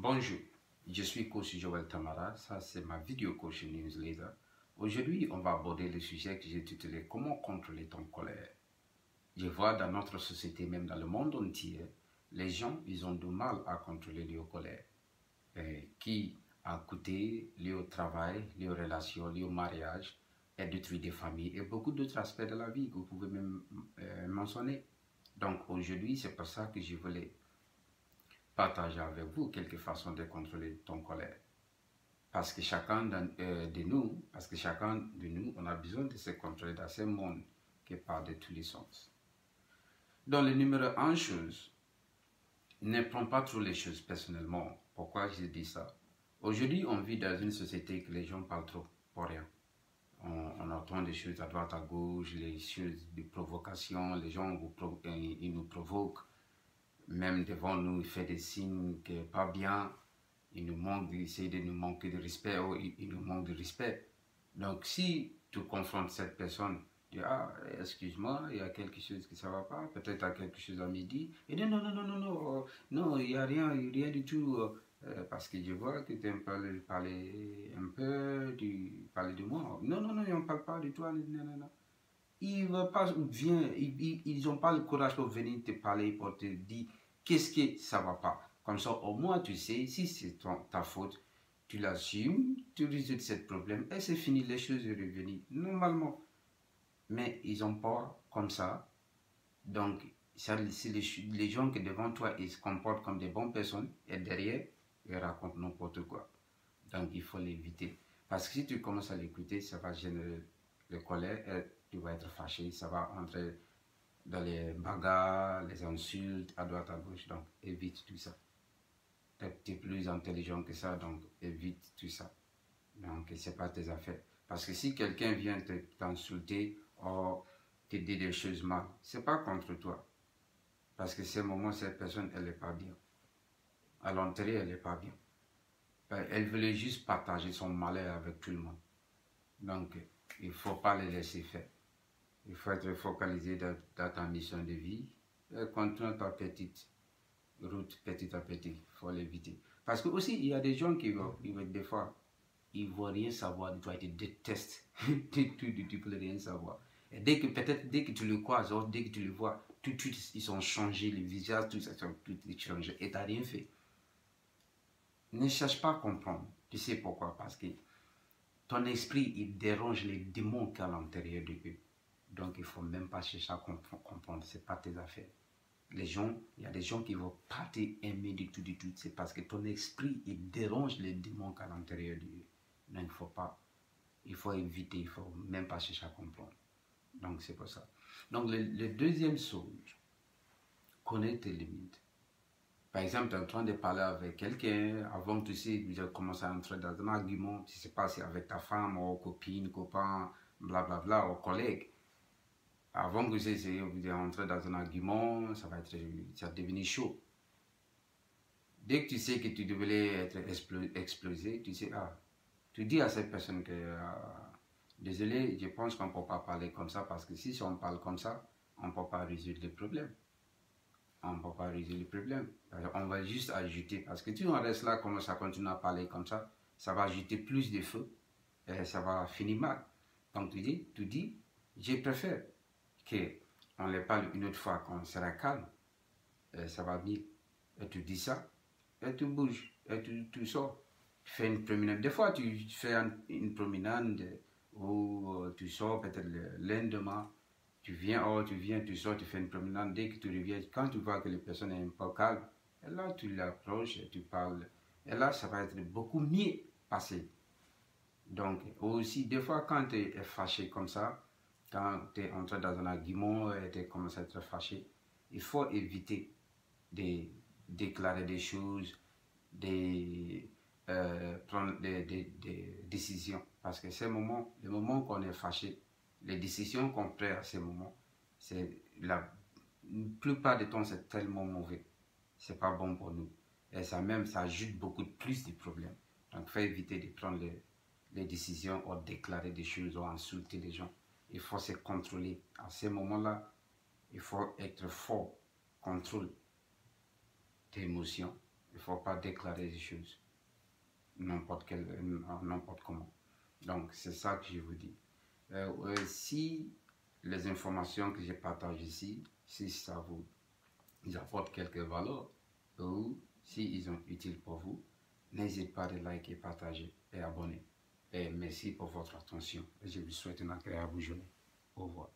Bonjour, je suis coach Joël Tamara, ça c'est ma vidéo coach newsletter. Aujourd'hui, on va aborder le sujet que j'ai titulé Comment contrôler ton colère. Je vois dans notre société, même dans le monde entier, les gens, ils ont du mal à contrôler leur colère. Qui a coûté leur travail, leur relation, leur mariage, et détruit des familles et beaucoup d'autres aspects de la vie que vous pouvez même mentionner. Donc aujourd'hui, c'est pour ça que je voulais partager avec vous quelques façons de contrôler ton colère. Parce que chacun de nous, on a besoin de se contrôler dans ce monde qui parle de tous les sens. Dans le numéro 1 chose, ne prends pas trop les choses personnellement. Pourquoi je dis ça? Aujourd'hui, on vit dans une société que les gens parlent trop pour rien. On entend des choses à droite, à gauche, les choses de provocation, les gens ils nous provoquent. Même devant nous, il fait des signes que pas bien, il essaie de nous manquer de respect, ou il nous manque de respect. Donc si tu confrontes cette personne, tu dis, ah, excuse-moi, il y a quelque chose qui ne va pas, peut-être il y a quelque chose à midi. Et dit, non, non, non, non, non, non, il n'y a rien du tout, parce que je vois que tu aimes parler un peu, tu parles de moi. Non, non, non, on ne parle pas de toi, non, non, non. Ils n'ont pas le courage pour venir te parler, pour te dire qu'est-ce que ça ne va pas. Comme ça, au moins, tu sais, si c'est ta faute, tu l'assumes, tu résous ce problème et c'est fini, les choses sont revenues normalement. Mais ils ont peur comme ça. Donc, c'est les gens qui devant toi, ils se comportent comme des bonnes personnes et derrière, ils racontent n'importe quoi. Donc, il faut l'éviter. Parce que si tu commences à l'écouter, ça va générer la colère et tu vas être fâché. Ça va entrer dans les bagarres, les insultes, à droite, à gauche. Donc, évite tout ça. Tu es plus intelligent que ça, donc évite tout ça. Donc, ce n'est pas tes affaires. Parce que si quelqu'un vient t'insulter ou te dire des choses mal, ce n'est pas contre toi. Parce que ce moment, cette personne, elle n'est pas bien. À l'intérieur, elle n'est pas bien. Elle voulait juste partager son malheur avec tout le monde. Donc, il ne faut pas les laisser faire. Il faut être focalisé dans ta mission de vie et continuer ta petite route petit à petit. Il faut l'éviter. Parce que aussi, il y a des gens qui vont des fois, ils ne vont rien savoir de toi, ils te détestent. Tu ne peux rien savoir. Et dès que tu le croises, dès que tu le vois, tout de suite, ils ont changé, le visage, tout ça, tout est changé. Et tu n'as rien fait. Ne cherche pas à comprendre. Tu sais pourquoi? Parce que ton esprit, il dérange les démons qu'il y a à l'intérieur de eux. Donc, il ne faut même pas chercher à comprendre. Ce n'est pas tes affaires. Les gens, il y a des gens qui ne vont pas t'aimer du tout. C'est parce que ton esprit, il dérange les démons qu'il y a à l'intérieur de eux. Donc, il faut éviter, il ne faut même pas chercher à comprendre. Donc, c'est pour ça. Donc, le deuxième chose, connais tes limites. Par exemple, tu es en train de parler avec quelqu'un, avant que tu sais, tu commences à entrer dans un argument, tu ne sais pas si avec ta femme, ou copine, copain, blablabla, ou collègue. Avant que vous êtes entré dans un argument, ça va devenir chaud. Dès que tu sais que tu devais être explosé, tu sais, tu dis à cette personne que, désolé, je pense qu'on ne peut pas parler comme ça, parce que si on parle comme ça, on ne peut pas résoudre le problème. On ne peut pas résoudre le problème. On va juste ajouter, parce que si on reste là, comme ça continue à parler comme ça va ajouter plus de feu et ça va finir mal. Donc tu dis, je préfère qu'on les parle une autre fois, qu'on sera calme, et ça va bien. Et tu dis ça, et tu bouges, et tu sors. Tu fais une promenade. Des fois, tu fais une promenade où tu sors peut-être le lendemain. Tu sors, tu fais une promenade. Dès que tu reviens, quand tu vois que les personnes sont un peu calmes, et là, tu l'approches et tu parles. Et là, ça va être beaucoup mieux passé. Donc, aussi, des fois, quand tu es fâché comme ça, quand tu es entré dans un argument et tu commences à être fâché, il faut éviter de déclarer des choses, de prendre des décisions. Parce que le moment qu'on est fâché, les décisions qu'on prend à ce moment, la plupart du temps, c'est tellement mauvais. C'est pas bon pour nous. Et ça ajoute beaucoup plus de problèmes. Donc, il faut éviter de prendre les décisions ou déclarer des choses ou insulter des gens. Il faut se contrôler. À ce moment-là, il faut être fort, contrôle tes émotions Il ne faut pas déclarer des choses n'importe comment. Donc, c'est ça que je vous dis. Si les informations que je partage ici, si ça vous apporte quelque valeur ou s'ils sont utiles pour vous, n'hésitez pas à liker, partager et abonner. Et merci pour votre attention. Je vous souhaite une agréable journée. Au revoir.